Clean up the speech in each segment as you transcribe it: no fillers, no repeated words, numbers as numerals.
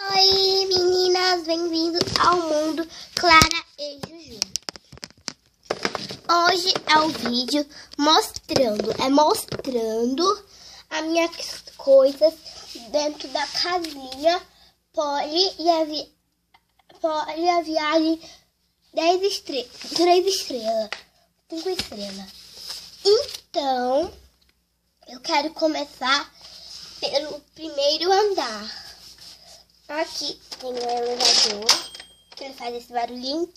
Oi meninas, bem-vindos ao mundo Clara e Juju. Hoje é o vídeo mostrando as minhas coisas dentro da casinha Polly e a viagem 3 estrelas, 5 estrelas. Então, eu quero começar pelo primeiro andar. Aqui tem um elevador, que ele faz esse barulhinho.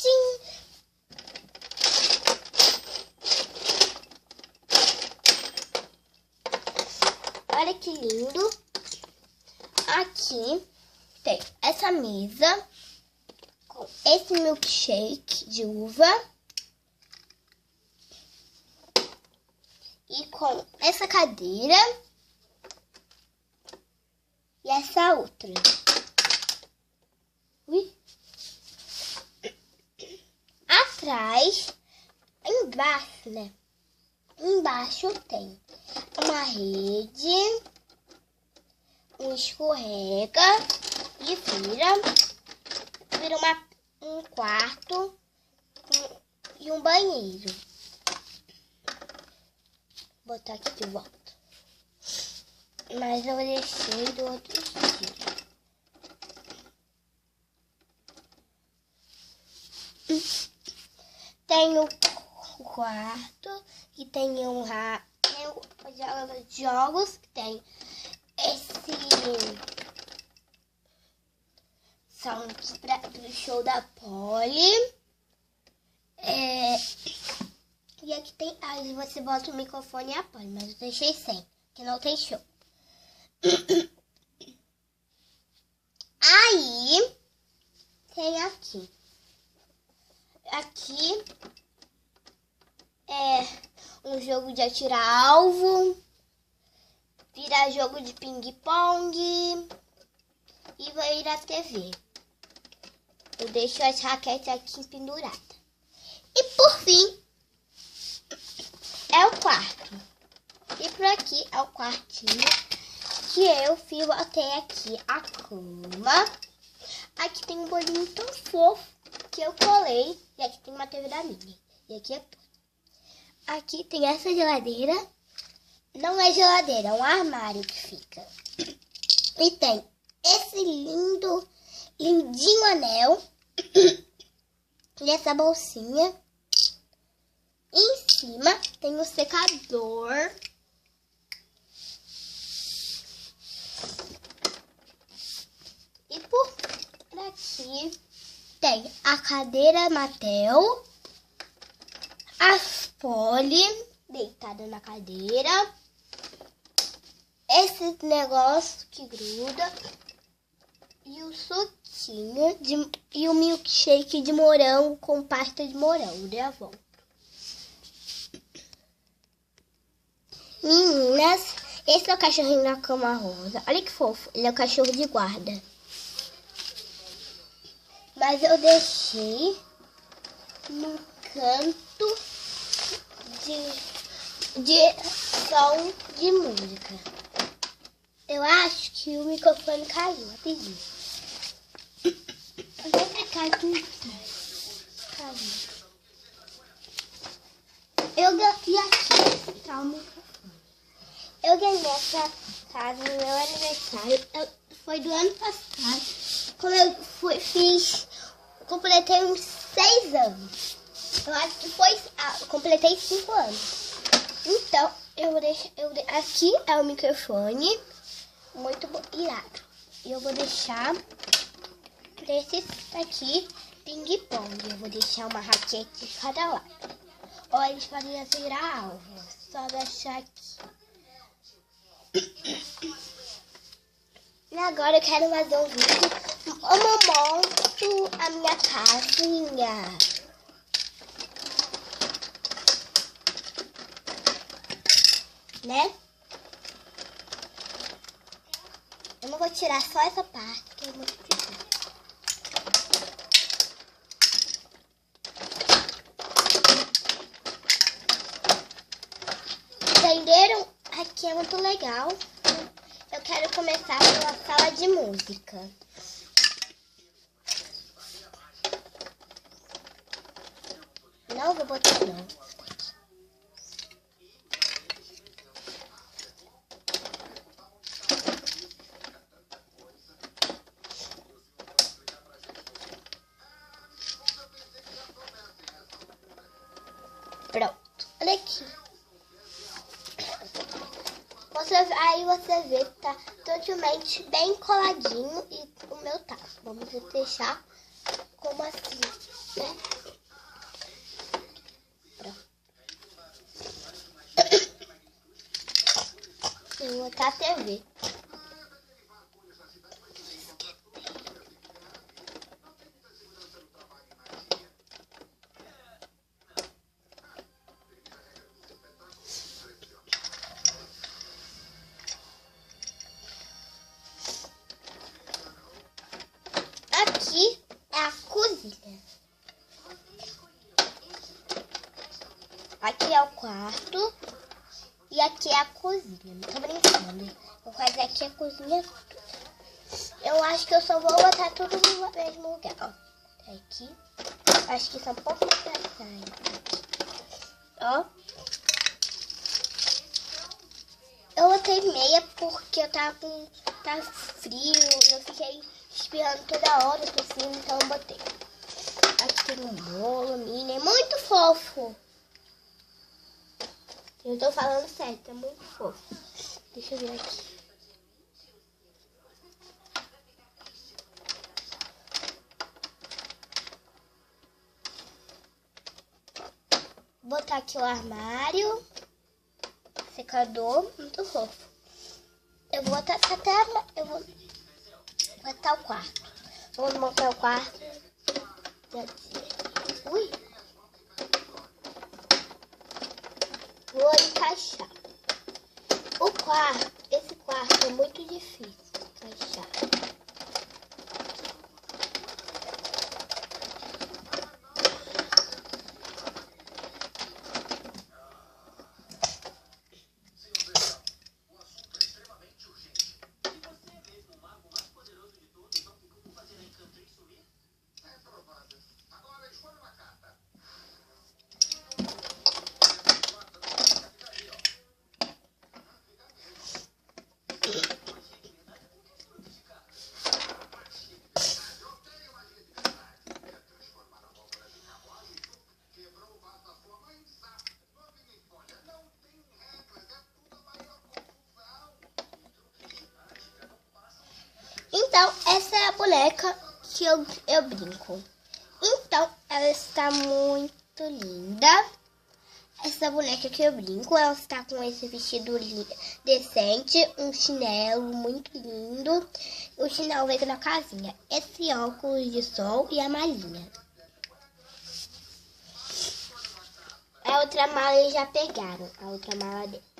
Olha que lindo. Aqui tem essa mesa com esse milkshake de uva. E com essa cadeira e essa outra. Atrás, embaixo, né? Embaixo tem uma rede, um escorrega e vira um quarto e um banheiro. Vou botar aqui de volta. Mas eu deixei do outro estilo. Tem o quarto e tem jogos que tem esse sound do show da Polly. E aqui tem, aí você bota o microfone e a Polly, mas eu deixei sem, que não tem show. Aí tem aqui. Aqui é um jogo de atirar alvo, virar jogo de ping-pong e vai ir a TV. Eu deixo as raquetes aqui penduradas. E por fim, é o quarto. E por aqui é o quartinho que eu fiz até aqui a cama. Aqui tem um bolinho tão fofo que eu colei. E aqui tem uma TV da Minnie. E aqui é tudo. Aqui tem essa geladeira. Não é geladeira, é um armário que fica. E tem esse lindinho anel. E essa bolsinha. E em cima tem o secador. E por aqui tem a cadeira Mattel, a Polly deitada na cadeira, esse negócio que gruda e o suquinho e o milkshake de morango com pasta de morango. Dê a volta. Meninas, esse é o cachorrinho da cama rosa. Olha que fofo, ele é o cachorro de guarda. Mas eu deixei no canto de som de música. Eu acho que o microfone caiu, rapidinho. Vem pra cá aqui. Caiu. E aqui tá o microfone. Eu ganhei essa casa no meu aniversário. Foi do ano passado. Quando eu completei uns 6 anos. Eu acho que completei 5 anos. Então, aqui é o microfone. Muito irado. E eu vou deixar desses aqui ping-pong. Eu vou deixar uma raquete de cada lado. Ou eles podem virar alvo. Só deixar aqui. E agora eu quero fazer um vídeo como eu monto a minha casinha. Né? Eu não vou tirar só essa parte que eu vou tirar. Entenderam? Aqui é muito legal. Eu quero começar pela sala de música. Não vou botar não. Pronto. Olha aqui. Aí você vê que tá totalmente bem coladinho e o meu tá. Vamos deixar como assim, né? Pronto. Eu vou botar a TV. Aqui é a cozinha. Aqui é o quarto. E aqui é a cozinha. Não tô brincando. Vou fazer aqui a cozinha. Eu acho que eu só vou botar tudo no mesmo lugar. Ó, aqui. Acho que são um pouco mais pra Ó. Eu botei meia porque eu tava com... tá frio. Eu fiquei espirrando toda hora por cima, então eu botei. Aqui tem um bolo, mini. É muito fofo. Eu tô falando sério, tá muito fofo. Deixa eu ver aqui. Vou botar aqui o armário. Secador, muito fofo. Eu vou botar essa tela. Eu vou botar o quarto. Vamos montar o quarto. Ui. Vou encaixar. Esse quarto é muito difícil de encaixar. Então, essa é a boneca que eu brinco. Então, ela está muito linda. Essa boneca que eu brinco, ela está com esse vestido decente, um chinelo muito lindo. O chinelo veio na casinha. Esse óculos de sol e a malinha. A outra mala eles já pegaram. A outra mala dele.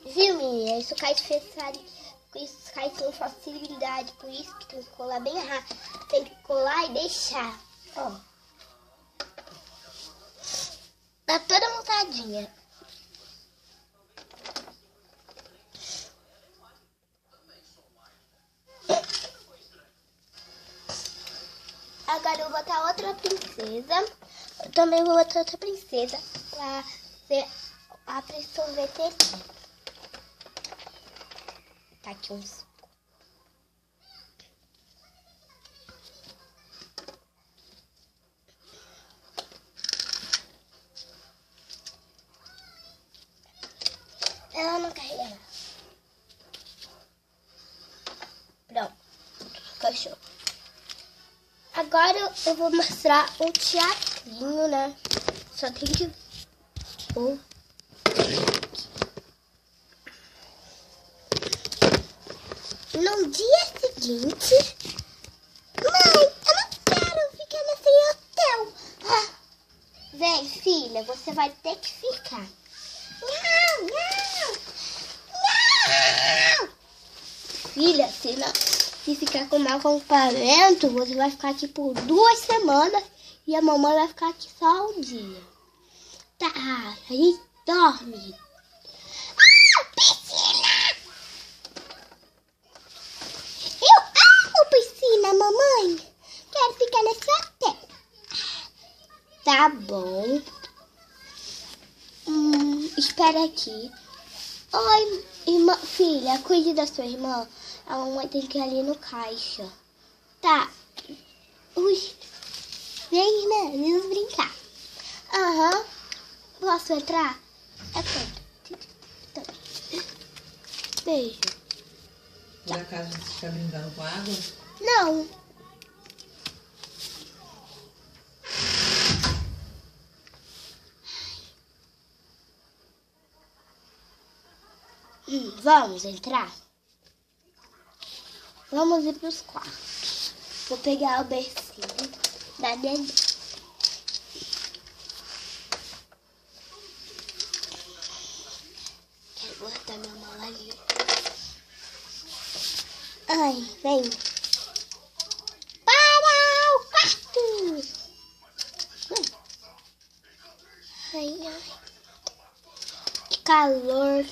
Viu, menina? Isso cai com facilidade. Por isso que tem que colar bem rápido. Tem que colar e deixar. Ó. Tá toda montadinha. Agora eu vou botar outra princesa. Eu também vou botar outra princesa pra ser a sorveteria. Tá aqui um suco. Agora eu vou mostrar um teatrinho, né? Só tem que... No dia seguinte... Mãe, eu não quero ficar nesse hotel. Vem, filha, você vai ter que ficar. Não, não, não. Filha, se ficar com mau comportamento, você vai ficar aqui por 2 semanas e a mamãe vai ficar aqui só um dia. Tá, aí dorme. Piscina! Eu amo piscina, mamãe. Quero ficar nesse hotel. Tá bom. Espera aqui. Oi, irmã, filha, cuide da sua irmã. A mamãe tem que ir ali no caixa. Tá. Ui. Vem, irmã, vamos brincar. Aham. Posso entrar? É quanto? Beijo. Por acaso você está brincando com água? Não. Vamos entrar? Vamos ir para os quartos. Vou pegar o bercinho da neném. Quero botar minha mala ali. Ai, vem. Para o quarto! Ai, ai. Que calor.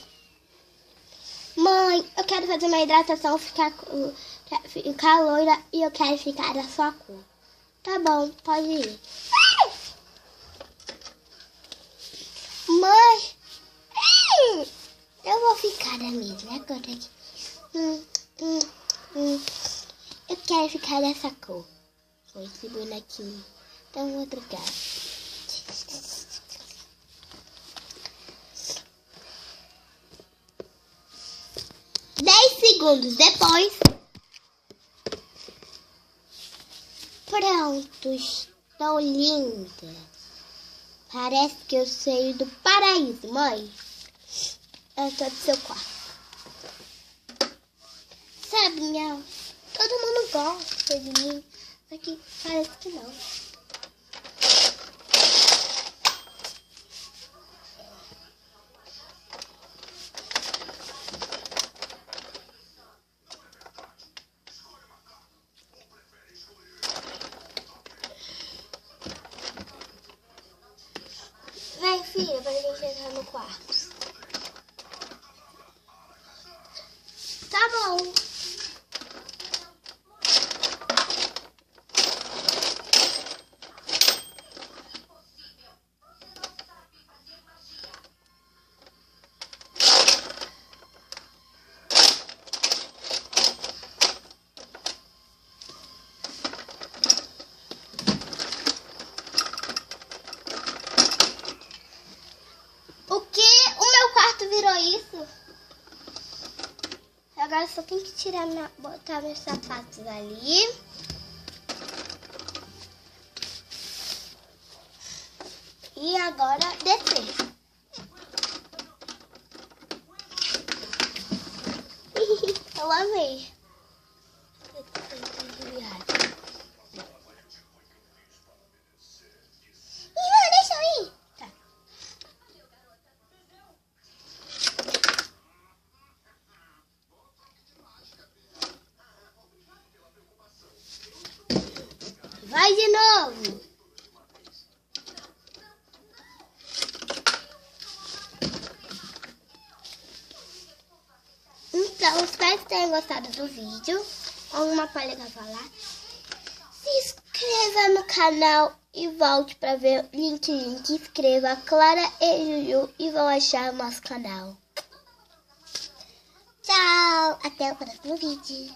Mãe, eu quero fazer uma hidratação, ficar loira e eu quero ficar da sua cor. Tá bom, pode ir. Mãe, eu vou ficar da mesma cor aqui. Eu quero ficar dessa cor. Com esse bonequinho. Então vou trocar. 10 segundos depois. Pronto, estou linda. Parece que eu saí do paraíso, mãe. Eu estou do seu quarto. Sabe, minha... todo mundo gosta de mim. Só que parece que não. Vai, filha, pra gente entrar no quarto. Tá bom. O que? O meu quarto virou isso? Agora só tem que tirar botar meus sapatos ali. E agora descer. Eu amei. Irmã, deixa eu ir. Tá. Vai de novo. Então, espero que tenham gostado do vídeo. Alguma coisa pra falar? Se inscreva no canal e volte para ver o link. Inscreva Clara e Juju e vão achar o nosso canal. Tchau, até o próximo vídeo.